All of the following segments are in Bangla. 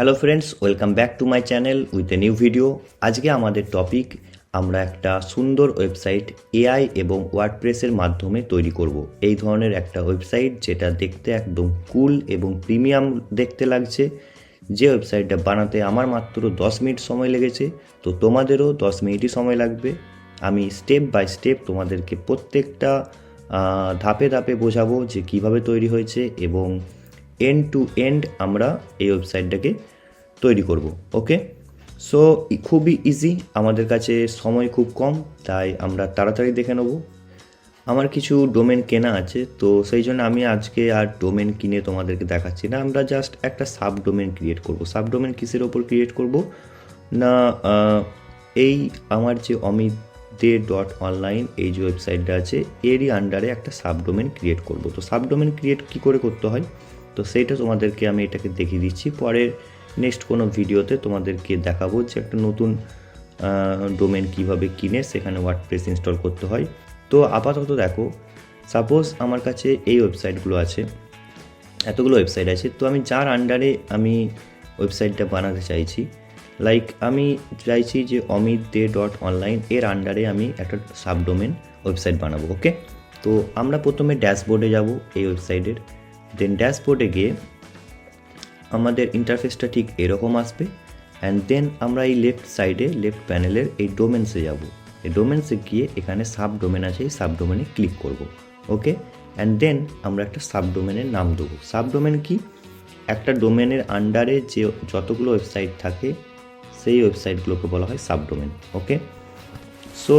Hello friends, welcome back to my channel with a new video. আজকে আমাদের টপিক, আমরা একটা সুন্দর ওয়েবসাইট এআই এবং ওয়ার্ডপ্রেসের মাধ্যমে তৈরি করব। এই ধরনের একটা ওয়েবসাইট যেটা দেখতে একদম কুল এবং প্রিমিয়াম দেখতে লাগছে। যে ওয়েবসাইটটা বানাতে আমার মাত্র 10 মিনিট সময় লেগেছে, তো তোমাদেরও 10 মিনিটই সময় লাগবে। আমি স্টেপ বাই স্টেপ তোমাদেরকে প্রত্যেকটা ধাপে ধাপে বোঝাবো যে কিভাবে তৈরি হয়েছে এবং এন্ড টু এন্ড আমরা এই ওয়েবসাইটটাকে তৈরি করব। ওকে, সো খুবই ইজি, আমাদের কাছে সময় খুব কম, তাই আমরা তাড়াতাড়ি দেখে নেব। আমার কিছু ডোমেন কেনা আছে, তো সেই জন্য আমি আজকে আর ডোমেন কিনে তোমাদেরকে দেখাচ্ছি না। আমরা জাস্ট একটা সাব ডোমেন ক্রিয়েট করব। সাব ডোমেন কিসের ওপর ক্রিয়েট করব না, এই আমার যে অমিত দে .online এই যে ওয়েবসাইটটা আছে এরই আন্ডারে একটা সাব ডোমেন ক্রিয়েট করব। তো সাব ডোমেন ক্রিয়েট কী করে করতে হয়, তো সেইটা তোমাদেরকে আমি এটাকে দেখিয়ে দিচ্ছি। পরে নেক্সট কোনো ভিডিওতে তোমাদেরকে দেখাবো যে একটা নতুন ডোমেন কিভাবে কিনে সেখানে ওয়ার্ডপ্রেস ইনস্টল করতে হয়। তো আপাতত দেখো, সাপোজ আমার কাছে এই ওয়েবসাইটগুলো আছে, এতগুলো ওয়েবসাইট আছে, তো আমি যার আন্ডারে আমি ওয়েবসাইটটা বানাতে চাইছি, লাইক আমি চাইছি যে অমিত দে .online এর আন্ডারে আমি একটা সাবডোমেন ওয়েবসাইট বানাবো। ওকে, তো আমরা প্রথমে ড্যাশবোর্ডে যাব এই ওয়েবসাইটের। দেন ড্যাশবোর্ডে গিয়ে আমাদের ইন্টারফেসটা ঠিক এরকম আসবে। অ্যান্ড দেন আমরা এই লেফট সাইডে লেফট প্যানেলের এই ডোমেন্সে যাব। এই ডোমেন্সে গিয়ে এখানে সাব ডোমেন আছে, এই সাব ডোমেনে ক্লিক করব। ওকে, অ্যান্ড দেন আমরা একটা সাব ডোমেনের নাম দেবো। সাব ডোমেন কি, একটা ডোমেনের আন্ডারে যে যতগুলো ওয়েবসাইট থাকে সেই ওয়েবসাইটগুলোকে বলা হয় সাব ডোমেন। ওকে, সো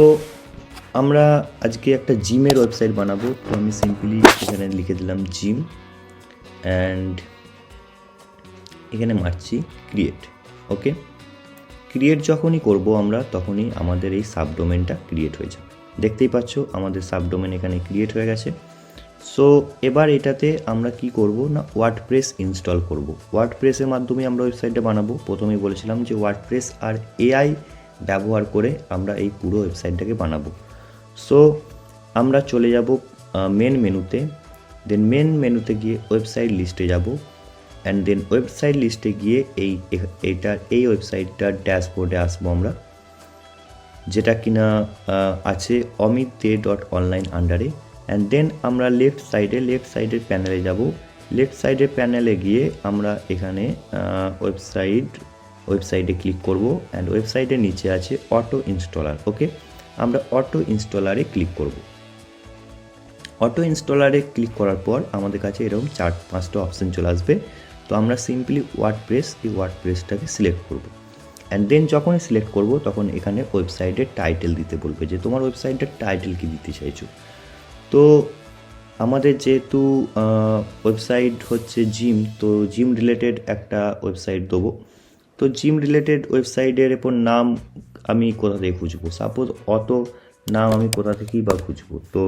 আমরা আজকে একটা জিমের ওয়েবসাইট বানাবো, তো আমি সিম্পলি এখানে লিখে দিলাম জিম, অ্যান্ড এখানে মারছি ক্রিয়েট। ওকে, ক্রিয়েট যখনই করব আমরা তখনই আমাদের এই সাবডোমেনটা ক্রিয়েট হয়ে যাবে। দেখতেই পাচ্ছ আমাদের সাবডোমেন এখানে ক্রিয়েট হয়ে গেছে। সো এবার এটাতে আমরা কি করব না, ওয়ার্ডপ্রেস ইনস্টল করব। ওয়ার্ডপ্রেসের মাধ্যমে আমরা ওয়েবসাইটটা বানাবো। প্রথমেই বলেছিলাম যে ওয়ার্ডপ্রেস আর এআই ব্যবহার করে আমরা এই পুরো ওয়েবসাইটটাকে বানাবো। সো আমরা চলে যাব মেন মেনুতে, দেন মেন মেনুতে গিয়ে ওয়েবসাইট লিস্টে যাব, অ্যান্ড দেন ওয়েবসাইট লিস্টে গিয়ে এই ওয়েবসাইটটার ড্যাশবোর্ডে আসবো আমরা, যেটা কিনা আছে অমিত দে .online আন্ডারে। অ্যান্ড দেন আমরা লেফট সাইডের প্যানেলে যাব। লেফট সাইডের প্যানেলে গিয়ে আমরা এখানে ওয়েবসাইটে ক্লিক করব, অ্যান্ড ওয়েবসাইটের নিচে আছে অটো ইনস্টলার। ওকে, আমরা অটো ইনস্টলারে ক্লিক করব। অটো ইনস্টলারে ক্লিক করার পর আমাদের কাছে এরকম 4-5টা অপশান চলে আসবে। তো আমরা সিম্পলি ওয়ার্ডপ্রেসটাকে সিলেক্ট করব, অ্যান্ড দেন যখনই সিলেক্ট করব তখন এখানে ওয়েবসাইটের টাইটেল দিতে বলবে যে তোমার ওয়েবসাইটের টাইটেল কি দিতে চাইছো। তো আমাদের যেহেতু ওয়েবসাইট হচ্ছে জিম, তো জিম রিলেটেড একটা ওয়েবসাইট দেবো। তো জিম রিলেটেড ওয়েবসাইটের এরপর নাম আমি কোথা থেকে খুঁজবো, সাপোজ অত নাম আমি কোথা থেকেই বা খুঁজবো। তো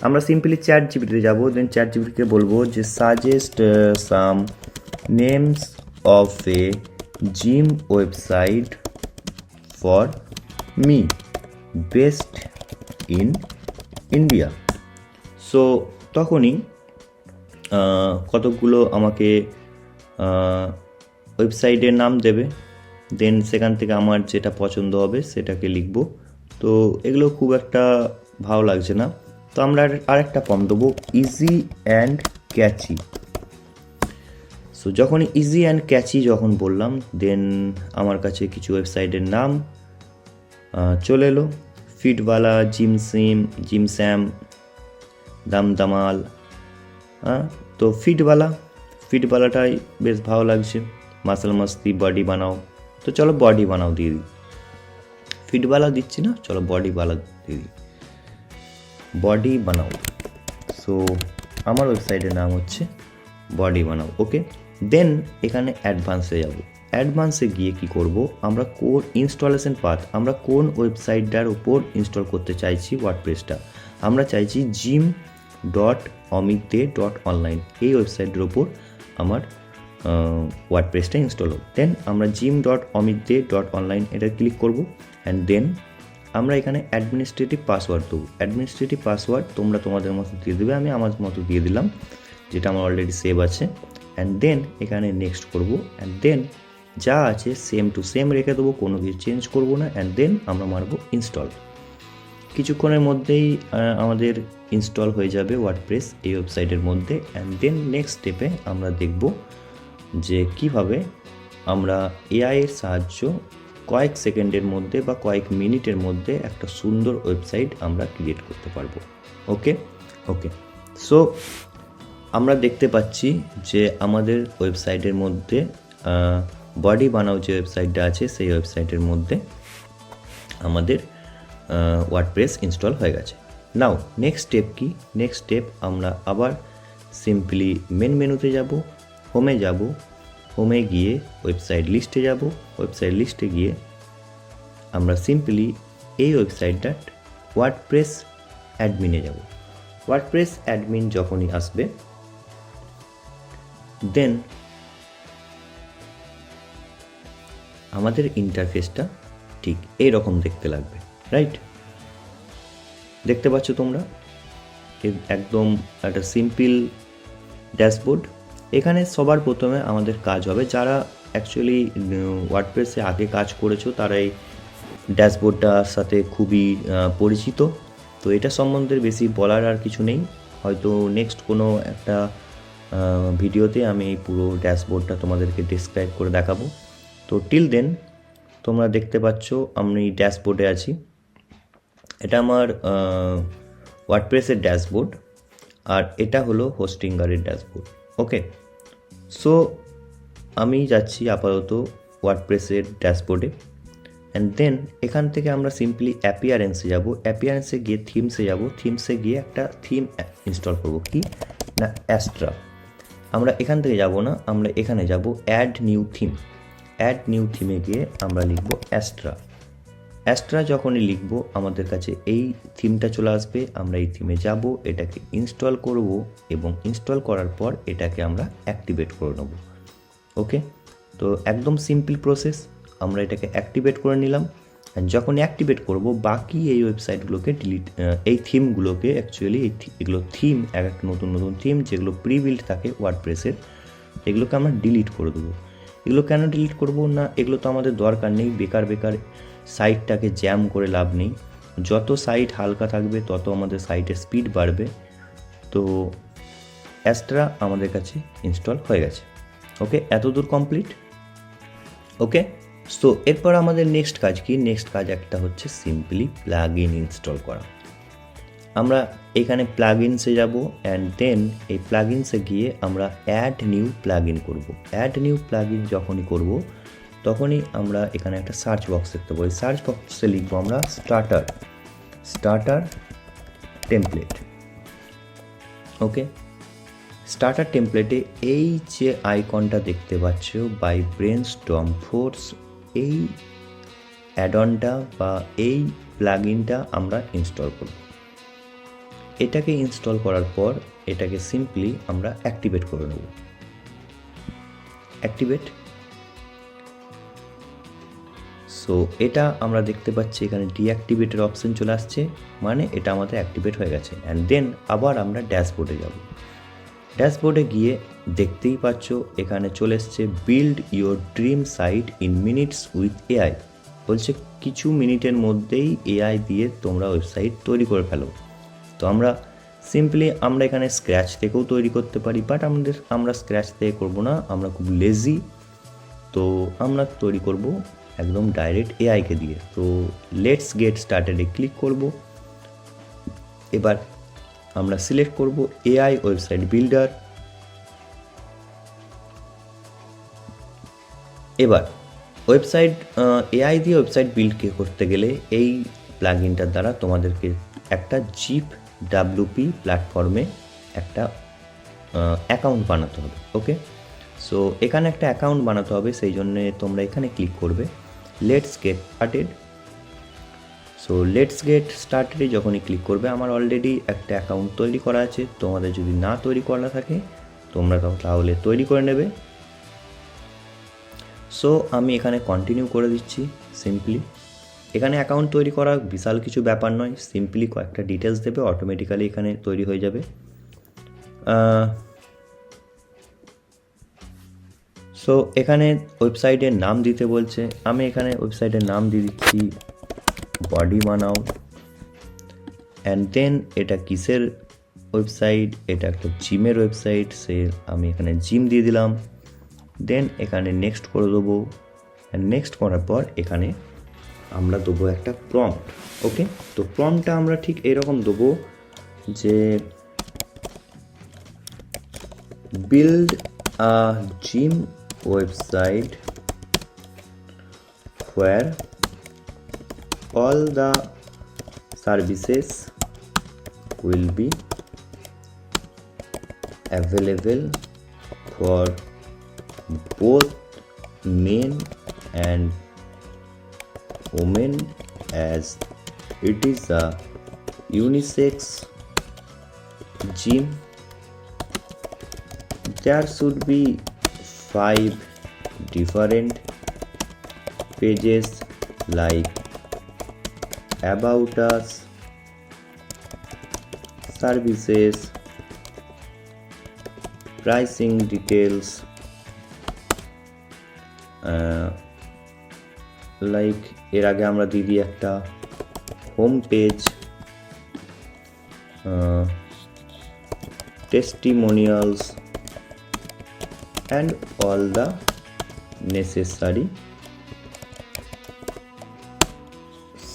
আমরা সিম্পলি চ্যাট জিপিটিতে যাবো, দেন চ্যাট জিপিটিকে বলবো যে suggest some names of A gym website for me best in India. So তখনই কতকগুলো আমাকে ওয়েবসাইটের নাম দেবে, দেন সেখান থেকে আমার যেটা পছন্দ হবে সেটাকে লিখব। তো এগুলো খুব একটা ভালো লাগছে না, তো আমরা আরেকটা ফর্ম দেবো, ইজি অ্যান্ড ক্যাচি। সো যখন ইজি অ্যান্ড ক্যাচি যখন বললাম, দেন আমার কাছে কিছু ওয়েবসাইটের নাম চলে এলো, ফিটওয়ালা, জিম স্যাম, দামদামাল। তো ফিটওয়ালাটাই বেশ ভালো লাগছে, মাসল মাস্তি, বডি বানাও। তো চলো বডি বানাও দিয়ে দিই, ফিটওয়ালা দিচ্ছি না, চলো বডি দিয়ে দিই, বডি বানাও। সো আমার ওয়েবসাইটের নাম হচ্ছে বডি বানাও। ওকে, দেন এখানে অ্যাডভান্সে যাব। অ্যাডভান্সে গিয়ে কি করব, আমরা কোন ইনস্টলেশন পাথ, আমরা কোন ওয়েবসাইটটার উপর ইনস্টল করতে চাইছি ওয়ার্ডপ্রেসটা, আমরা চাইছি জিম অমিত দে .online এই ওয়েবসাইটের ওপর আমার ওয়ার্ডপ্রেসটা ইনস্টল হোক। দেন আমরা জিম অমিত দে .online এটা ক্লিক করব, অ্যান্ড দেন আমরা এখানে অ্যাডমিনিস্ট্রেটিভ পাসওয়ার্ড দেবো। অ্যাডমিনিস্ট্রেটিভ পাসওয়ার্ড তোমরা তোমাদের মতো দিয়ে দেবে, আমি আমার মতো দিয়ে দিলাম, যেটা আমার অলরেডি সেভ আছে। অ্যান্ড দেন এখানে নেক্সট করব, অ্যান্ড দেন যা আছে সেম টু সেম রেখে দেবো, কোনো কিছু চেঞ্জ করবো না। অ্যান্ড দেন আমরা মারবো ইনস্টল। কিছুক্ষণের মধ্যেই আমাদের ইনস্টল হয়ে যাবে ওয়ার্ডপ্রেস এই ওয়েবসাইটের মধ্যে। অ্যান্ড দেন নেক্সট স্টেপে আমরা দেখব যে কিভাবে আমরা এআইয়ের সাহায্য কয়েক সেকেন্ডের মধ্যে বা কয়েক মিনিটের মধ্যে একটা সুন্দর ওয়েবসাইট আমরা ক্রিয়েট করতে পারবো। ওকে ওকে সো আমরা দেখতে পাচ্ছি যে আমাদের ওয়েবসাইটের মধ্যে বডি বানাও যে ওয়েবসাইটটা আছে সেই ওয়েবসাইটের মধ্যে আমাদের ওয়ার্ডপ্রেস ইনস্টল হয়ে গেছে। নাও নেক্সট স্টেপ কি? নেক্সট স্টেপ আমরা আবার সিম্পলি মেন মেনুতে যাব, হোমে যাব, হোমে গিয়ে ওয়েবসাইট লিস্টে যাব, ওয়েবসাইট লিস্টে গিয়ে আমরা সিম্পলি এই ওয়েবসাইটটা ওয়ার্ডপ্রেস অ্যাডমিনে যাব। ওয়ার্ডপ্রেস অ্যাডমিন যখনই আসবে দেন আমাদের ইন্টারফেসটা ঠিক এই রকম দেখতে লাগবে, রাইট? দেখতে পাচ্ছ তোমরা একদম একটা সিম্পল ড্যাশবোর্ড। এখানে সবার প্রথমে আমাদের কাজ হবে, যারা অ্যাকচুয়ালি ওয়ার্ডপ্রেসে আগে কাজ করেছো তারা এই ড্যাশবোর্ডটার সাথে খুবই পরিচিত। তো এটা সম্বন্ধে বেশি বলার আর কিছু নেই, হয়তো নেক্সট কোনো একটা ভিডিওতে আমি এই পুরো ড্যাশবোর্ডটা তোমাদেরকে ডিসক্রাইব করে দেখাবো। তো টিল দেন তোমরা দেখতে পাচ্ছ আমি ড্যাশবোর্ডে আছি। এটা আমার ওয়ার্ডপ্রেসের ড্যাশবোর্ড, আর এটা হলো হোস্টিঙ্গারের ড্যাশবোর্ড। ওকে, সো আমি যাচ্ছি আপাতত ওয়ার্ডপ্রেসের ড্যাশবোর্ডে। অ্যান্ড দেন এখান থেকে আমরা সিম্পলি অ্যাপিয়ারেন্সে যাব, অ্যাপিয়ারেন্সে গিয়ে থিমসে যাব, থিমসে গিয়ে একটা থিম ইনস্টল করব, কি না অ্যাস্ট্রা। আমরা এখান থেকে যাব না, আমরা এখানে যাব add new theme. Add new থিমে গিয়ে আমরা লিখব অ্যাস্ট্রা। অ্যাস্ট্রা যখনই লিখব আমাদের কাছে এই থিমটা চলে আসবে। আমরা এই থিমে যাব, এটাকে ইনস্টল করব এবং ইনস্টল করার পর এটাকে আমরা অ্যাক্টিভেট করে নেব। ওকে, তো একদম সিম্পল প্রসেস। আমরা এটাকে অ্যাক্টিভেট করে নিলাম। যখন অ্যাক্টিভেট করব বাকি এই ওয়েবসাইটগুলোকে এই থিমগুলোকে অ্যাকচুয়ালি এগুলো থিম এক নতুন নতুন থিম যেগুলো প্রি বিল্ড থাকে ওয়ার্ডপ্রেসের, এগুলোকে আমরা ডিলিট করে দেবো। এগুলো কেন ডিলিট করব না, এগুলো তো আমাদের দরকার নেই। বেকার বেকার সাইটটাকে জ্যাম করে লাভ নেই। যত সাইট হালকা থাকবে তত আমাদের সাইটের স্পিড বাড়বে। তো অ্যাস্ট্রা আমাদের কাছে ইনস্টল হয়ে গেছে। ওকে, এতদূর কমপ্লিট। ওকে, সো এরপর আমাদের নেক্সট কাজ কি? নেক্সট কাজ একটা হচ্ছে সিম্পলি প্লাগ ইন ইনস্টল করা। আমরা এখানে প্লাগ ইনসে যাব, অ্যান্ড দেন এই প্লাগ ইনসে গিয়ে আমরা অ্যাড নিউ প্লাগ ইন করবো। অ্যাড নিউ প্লাগ ইন যখনই করব তখনই আমরা এখানে একটা সার্চ বক্স দেখতে পাবো। সার্চ বক্সে লিখবো আমরা স্টার্টার টেমপ্লেট। ওকে, স্টার্টার টেমপ্লেটে এই যে আইকনটা দেখতে পাচ্ছ বাই ব্রেনস্টর্ম ফোর্স, এই অ্যাডনটা বা এই প্লাগইনটা আমরা ইনস্টল করব। এটাকে ইনস্টল করার পর এটাকে সিম্পলি আমরা অ্যাক্টিভেট করে নেব। অ্যাক্টিভেট, সো এটা আমরা দেখতে পাচ্ছি এখানে ডিঅ্যাক্টিভেটের অপশন চলে আসছে, মানে এটা আমাদের অ্যাক্টিভেট হয়ে গেছে। অ্যান্ড দেন আবার আমরা ড্যাশবোর্ডে যাব। ড্যাশবোর্ডে গিয়ে দেখতেই পাচ্ছ এখানে চলে এসছে build your dream site in minutes with AI. বলছে কিছু মিনিটের মধ্যেই এআই দিয়ে তোমরা ওয়েবসাইট তৈরি করে ফেলো। তো আমরা সিম্পলি আমরা এখানে স্ক্র্যাচ থেকেও তৈরি করতে পারি, বাট আমরা স্ক্র্যাচ থেকে করবো না, আমরা খুব লেজি। তো আমরা তৈরি করব একদম ডাইরেক্ট এআইকে দিয়ে। তো লেটস গেট স্টার্টেডে ক্লিক করব। এবার আমরা সিলেক্ট করব এআই ওয়েবসাইট বিল্ডার। এবার ওয়েবসাইট এআই দিয়ে ওয়েবসাইট বিল্ড করতে গেলে এই প্লাগইনটার দ্বারা তোমাদেরকে একটা জিপ ডাব্লিউপি প্ল্যাটফর্মে একটা অ্যাকাউন্ট বানাতে হবে। ওকে, সো এখানে একটা অ্যাকাউন্ট বানাতে হবে, সেই জন্যে তোমরা এখানে ক্লিক করবে let's get started. So let's get স্টার্টেডে যখনই ক্লিক করবে, আমার অলরেডি একটা অ্যাকাউন্ট তৈরি করা আছে। তোমাদের যদি না তৈরি করা থাকে তোমরা তাহলে তৈরি করে নেবে। সো আমি এখানে কন্টিনিউ করে দিচ্ছি সিম্পলি। এখানে অ্যাকাউন্ট তৈরি করা বিশাল কিছু ব্যাপার নয়, সিম্পলি কয়েকটা ডিটেলস দেবে, অটোমেটিক্যালি এখানে তৈরি হয়ে যাবে। সো এখানে ওয়েবসাইটের নাম দিতে বলছে, আমি এখানে ওয়েবসাইটের নাম দিয়ে দিচ্ছি বডি বানাও। অ্যান্ড দেন এটা কিসের ওয়েবসাইট, এটা একটা জিমের ওয়েবসাইট, আমি এখানে জিম দিয়ে দিলাম। দেন এখানে নেক্সট করে দেবো। নেক্সট করার পর এখানে আমরা দেবো একটা প্রম্পট। ওকে, তো প্রম্পটটা আমরা ঠিক এরকম দেবো যে build a gym website where all the services will be available for both men and women, as it is a unisex gym. There should be 5 different pages like about us, services, pricing details, like এর আগে আমরা দিয়ে দিই একটা home page, testimonials and all the necessary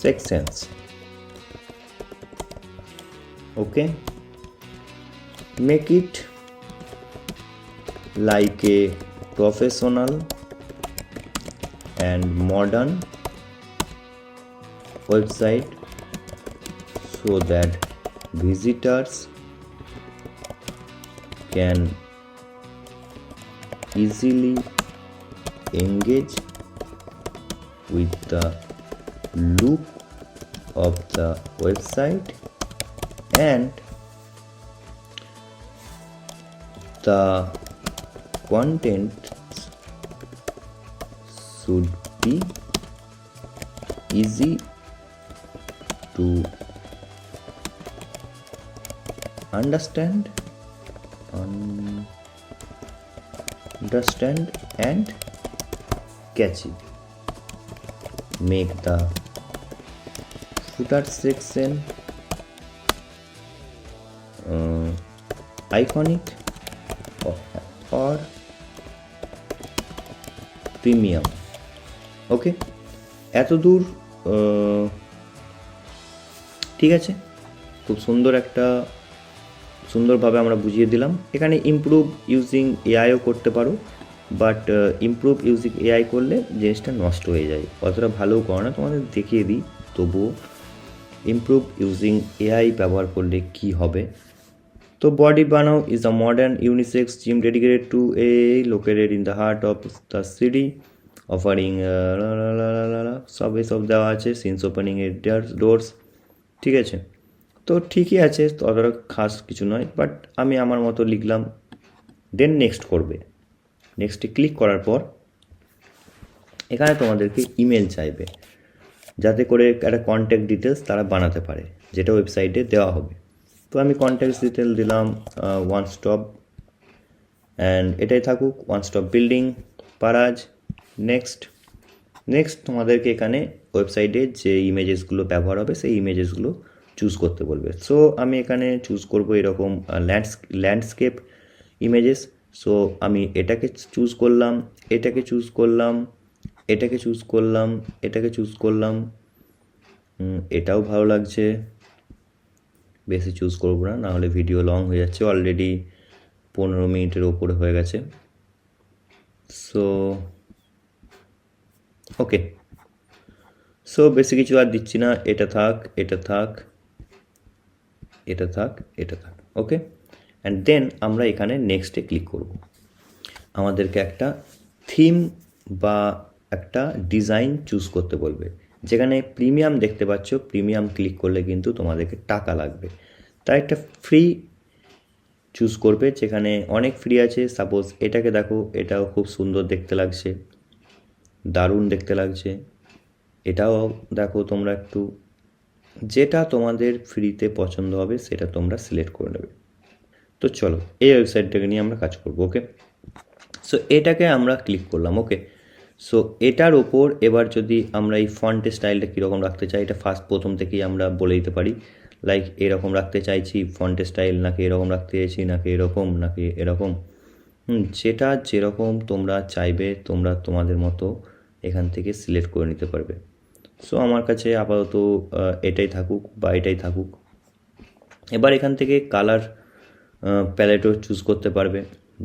sections. Okay, make it like a professional and modern website so that visitors can easily engage with the look of the website and the content should be easy to understand and catchy. Make the footer section iconic or premium. Okay, এত দূর ঠিক আছে, খুব সুন্দরভাবে আমরা বুঝিয়ে দিলাম। এখানে ইমপ্রুভ ইউজিং এআইও করতে পারো, বাট ইমপ্রুভ ইউজিং এআই করলে জিনিসটা নষ্ট হয়ে যায়, অতটা ভালোও করে না। তোমাদের দেখিয়ে দিই তবুও ইমপ্রুভ ইউজিং এআই ব্যবহার করলে কি হবে। তো body Banao is a modern unisex gym dedicated to a located in the heart of the city, offering সব দেওয়া আছে, সিন্স ওপেনিং এর ডোরস। ঠিক আছে, তো ঠিকই আছে, অতটা খাস কিছু নয়, বাট আমি আমার মতো লিখলাম। দেন নেক্সট করবে। নেক্সটে ক্লিক করার পর এখানে তোমাদেরকে ইমেল চাইবে, যাতে করে একটা কন্ট্যাক্ট ডিটেলস তারা বানাতে পারে, যেটা ওয়েবসাইটে দেওয়া হবে। তো আমি কন্ট্যাক্ট ডিটেল দিলাম ওয়ান স্টপ, অ্যান্ড এটাই থাকুক ওয়ান স্টপ বিল্ডিং পারাজ। নেক্সট তোমাদেরকে এখানে ওয়েবসাইটে যে ইমেজেসগুলো ব্যবহার হবে সেই ইমেজেসগুলো চুজ করতে বলবে। সো আমি এখানে চুজ করব এরকম ল্যান্ডস্কেপ ইমেজেস। সো আমি এটাকে চুজ করলাম, এটাকে চুজ করলাম, এটাকে চুজ করলাম, এটাকে চুজ করলাম। এটাও ভালো লাগছে, বেশি চুজ করবো না, নাহলে ভিডিও লং হয়ে যাচ্ছে, অলরেডি 15 মিনিটের ওপরে হয়ে গেছে। সো ওকে, সো বেশি কিছু আর দিচ্ছি না, এটা থাক, এটা থাক, এটা থাক, এটা থাক। ওকে, অ্যান্ড দেন আমরা এখানে নেক্সটে ক্লিক করব। আমাদেরকে একটা থিম বা একটা ডিজাইন চুজ করতে বলবে। যেখানে প্রিমিয়াম দেখতে পাচ্ছ, প্রিমিয়াম ক্লিক করলে কিন্তু তোমাদেরকে টাকা লাগবে, তাই একটা ফ্রি চুজ করবে, যেখানে অনেক ফ্রি আছে। সাপোজ এটাকে দেখো, এটাও খুব সুন্দর দেখতে লাগছে, দারুণ দেখতে লাগছে। এটাও দেখো তোমরা একটু, যেটা তোমাদের ফ্রিতে পছন্দ হবে সেটা তোমরা সিলেক্ট করে নেবে। তো চলো এই ওয়েবসাইটটাকে নিয়ে আমরা কাজ করবো। ওকে, সো এটাকে আমরা ক্লিক করলাম। ওকে, সো এটার ওপর এবার যদি আমরা এই ফন্টের স্টাইলটা কীরকম রাখতে চাই, এটা প্রথম থেকেই আমরা বলে দিতে পারি। লাইক এরকম রাখতে চাইছি ফন্টের স্টাইল, নাকি এরকম রাখতে চাইছি, নাকি এরকম, নাকি এরকম। যেটা যেরকম তোমরা চাইবে তোমরা তোমাদের মতো এখান থেকে সিলেক্ট করে নিতে পারবে। সো আমার কাছে আপাতত এটাই থাকুক বা এটাই থাকুক। এবার এখান থেকে কালার প্যালেটও চুজ করতে পারবে,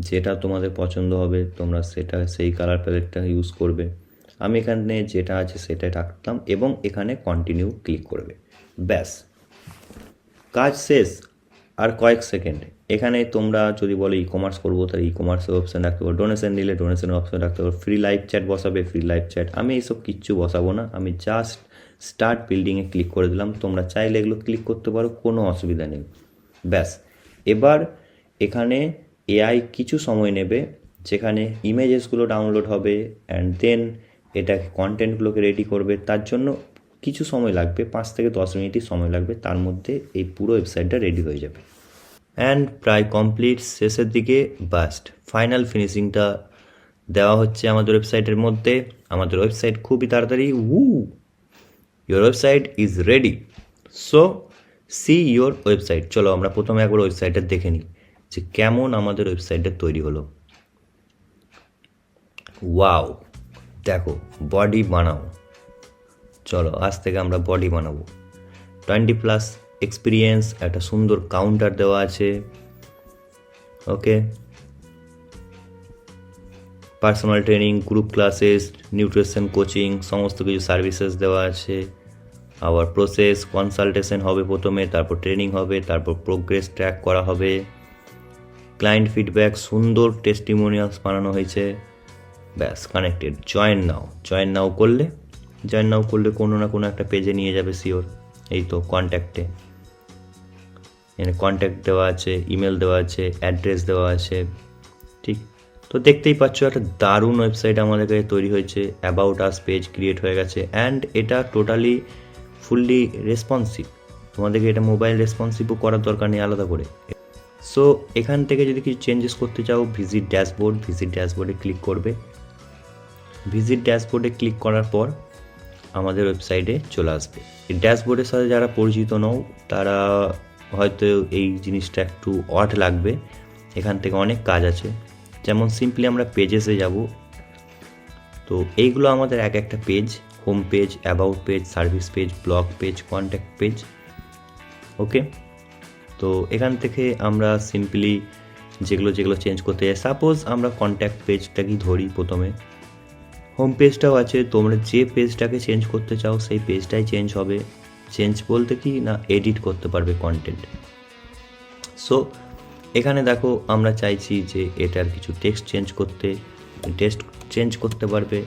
যেটা তোমাদের পছন্দ হবে তোমরা সেই কালার প্যালেটটা ইউজ করবে। আমি এখানে যেটা আছে সেটাই রাখতাম এবং এখানে কন্টিনিউ ক্লিক করবে। ব্যাস, কাজ শেষ। আর কয়েক সেকেন্ড। এখানে তোমরা যদি বলো ই কমার্স করবো তাহলে ই কমার্সের অপশান রাখতে পারো, ডোনেশন নিলে ডোনেশনের অপশান রাখতে পারো, ফ্রি লাইভ চ্যাট বসাবে ফ্রি লাইভ চ্যাট। আমি এইসব কিচ্ছু বসাবো না, আমি জাস্ট স্টার্ট বিল্ডিংয়ে ক্লিক করে দিলাম। তোমরা চাইলে এগুলো ক্লিক করতে পারো, কোনো অসুবিধা নেই। ব্যাস, এবার এখানে এআই কিছু সময় নেবে, যেখানে ইমেজেসগুলো ডাউনলোড হবে অ্যান্ড দেন এটাকে কন্টেন্টগুলোকে রেডি করবে। তার জন্য কিছু সময় লাগবে, 5 থেকে 10 মিনিটই সময় লাগবে, তার মধ্যে এই পুরো ওয়েবসাইটটা রেডি হয়ে যাবে। অ্যান্ড প্রায় কমপ্লিট, শেষের দিকে বাস্ট ফাইনাল ফিনিশিংটা দেওয়া হচ্ছে আমাদের ওয়েবসাইটের মধ্যে। আমাদের ওয়েবসাইট খুবই তাড়াতাড়ি, your website is ready. So see your website. চলো আমরা প্রথমে একবার ওয়েবসাইটটা দেখে নিই যে কেমন আমাদের ওয়েবসাইটটা তৈরি হলো। ওয়াও, দেখো বডি বানাও। চলো আজ থেকে আমরা বডি বানাবো। 20+ এক্সপিরিয়েন্স, একটা সুন্দর কাউন্টার দেওয়া আছে। Okay, personal training, group classes, nutrition coaching, সমস্ত কিছু সার্ভিসেস দেওয়া আছে। আবার প্রসেস, কনসালটেশন হবে প্রথমে, তারপর ট্রেনিং হবে, তারপর প্রোগ্রেস ট্র্যাক করা হবে, ক্লায়েন্ট ফিডব্যাক, সুন্দর টেস্টিমোনিয়ালস বানানো হয়েছে। ব্যাস, কানেক্টেড। জয়েন নাও করলে কোনো না কোনো একটা পেজে নিয়ে যাবে শিওর। এই তো কন্ট্যাক্টে, এখানে কন্ট্যাক্ট দেওয়া আছে, ইমেল দেওয়া আছে, অ্যাড্রেস দেওয়া আছে। ঠিক, তো দেখতেই পাচ্ছ একটা দারুণ ওয়েবসাইট আমাদের কাছে তৈরি হয়েছে। অ্যাবাউট আস পেজ ক্রিয়েট হয়ে গেছে অ্যান্ড এটা টোটালি ফুললি রেসপন্সিভ। তোমাদেরকে এটা মোবাইল রেসপন্সিভও করার দরকার নেই আলাদা করে। সো এখান থেকে যদি কিছু চেঞ্জেস করতে চাও, ভিজিট ড্যাশবোর্ডে ক্লিক করবে। ভিজিট ড্যাশবোর্ডে ক্লিক করার পর আমাদের ওয়েবসাইটে চলে আসবে। এই ড্যাশবোর্ডের সাথে যারা পরিচিত নও তারা হয়তো এই জিনিসটা একটু অড লাগবে। এখান থেকে অনেক কাজ আছে, যেমন সিম্পলি আমরা পেজেসে যাব। তো এইগুলো আমাদের এক একটা page, home page, about page, service page, blog page, contact page. Okay, তো এখান থেকে আমরা সিম্পলি যেগুলো চেঞ্জ করতে চাই, সাপোজ আমরা কন্ট্যাক্ট পেজটাকেই ধরি প্রথমে। হোম পেজটাও আছে, তোমরা যে পেজটাকে চেঞ্জ করতে চাও সেই পেজটাই চেঞ্জ হবে। চেঞ্জ বলতে কি না, এডিট করতে পারবে কন্টেন্ট। সো এখানে দেখো আমরা চাইছি যে এটার কিছু টেক্সট চেঞ্জ করতে পারবে।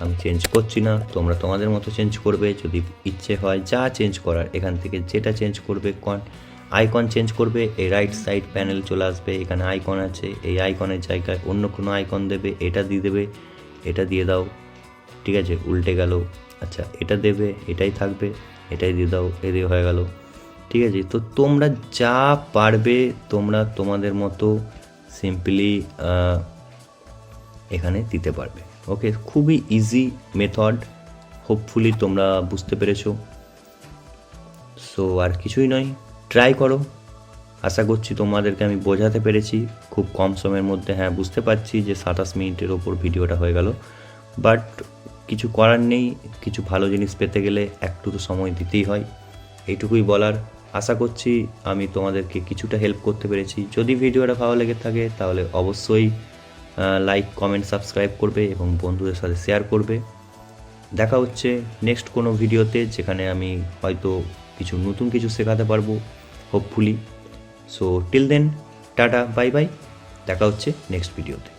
আমি চেঞ্জ করছি না, তোমরা তোমাদের মতো চেঞ্জ করবে যদি ইচ্ছে হয়। যা চেঞ্জ করার এখান থেকে যেটা চেঞ্জ করবে, আইকন চেঞ্জ করবে, এই রাইট সাইড প্যানেল চলে আসবে, এখানে আইকন আছে, এই আইকনের জায়গায় অন্য কোনো আইকন দেবে, এটা দিয়ে দেবে, এটা দিয়ে দাও। ঠিক আছে, উল্টে গেল। আচ্ছা, এটা দেবে, এটাই থাকবে, এটাই দিয়ে দাও, এ দিয়ে হয়ে গেল। ঠিক আছে, তো তোমরা যা পারবে তোমরা তোমাদের মতো সিম্পলি এখানে দিতে পারবে। ওকে, খুবই ইজি মেথড, হোপফুলি তোমরা বুঝতে পেরেছো। সো আর কিছুই নয়, ট্রাই করো। আশা করছি তোমাদেরকে আমি বোঝাতে পেরেছি খুব কম সময়ের মধ্যে। হ্যাঁ, বুঝতে পারছি যে 27 মিনিটের ওপর ভিডিওটা হয়ে গেল, বাট কিছু করার নেই। কিছু ভালো জিনিস পেতে গেলে একটু তো সময় দিতেই হয়, এইটুকুই বলার। আশা করছি আমি তোমাদেরকে কিছুটা হেল্প করতে পেরেছি। যদি ভিডিওটা ভালো লেগে থাকে তাহলে অবশ্যই লাইক, কমেন্ট, সাবস্ক্রাইব করবে এবং বন্ধুদের সাথে শেয়ার করবে। দেখা হচ্ছে নেক্সট কোনো ভিডিওতে, যেখানে আমি হয়তো নতুন কিছু শেখাতে পারবো, hopefully. So till then, tata, bye bye. দেখা হচ্ছে নেক্সট ভিডিওতে।